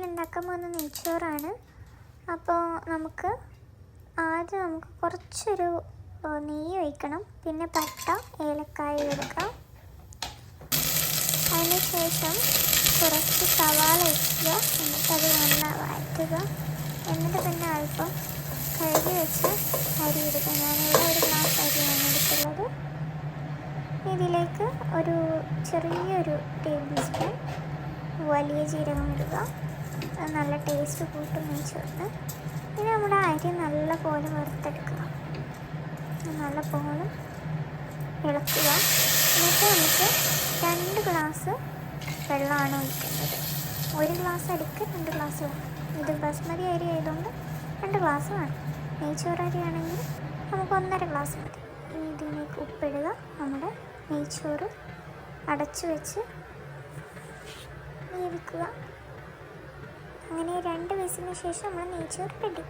ഉണ്ടാക്കാൻ പോകുന്ന നെയ്ച്ചോറാണ്. അപ്പോൾ നമുക്ക് ആദ്യം കുറച്ചൊരു നെയ്യ് ഒഴിക്കണം. പിന്നെ പട്ട, ഏലക്കായ എടുക്കാം. അതിന് ശേഷം കുറച്ച് സവാള വയ്ക്കുക. എന്നിട്ടത് നല്ല വഴറ്റുക. എന്നിട്ട് പിന്നെ അല്പം കഴുകി വെച്ച് അരി എടുക്കുക. ഞാനിവിടെ 1 ഗ്ലാസ് അരിയാണ് എടുത്തുള്ളത്. ഇതിലേക്ക് ഒരു ചെറിയൊരു ടേബിൾ സ്പൂൺ വലിയ ജീരകം ഇടുക. അത് നല്ല ടേസ്റ്റ് കൂട്ടും നെയ്ച്ചോറിന്. ഇനി നമ്മുടെ അരി നല്ല പോലെ വറുത്തെടുക്കുക. നല്ല പോലെ ഇളക്കുക. എന്നിട്ട് നമുക്ക് 2 ഗ്ലാസ് വെള്ളമാണ് ഒഴിക്കേണ്ടത്. 1 ഗ്ലാസ് അരിക്ക് 2 ഗ്ലാസ് വേണം. ഇത് ബസ്മതി അരി ആയതുകൊണ്ട് 2 ഗ്ലാസ് വേണം. നെയ്ച്ചോറ് അരിയാണെങ്കിൽ നമുക്ക് 1.5 ഗ്ലാസ് മതി. ഇതിലേക്ക് ഉപ്പിടുക. നമ്മുടെ നെയ്ച്ചോറ് അടച്ചു വെച്ച് വേവിക്കുക. അങ്ങനെ 2 വിസിലിന് ശേഷം നമ്മൾ നെയ്ച്ചോറ് റെഡി.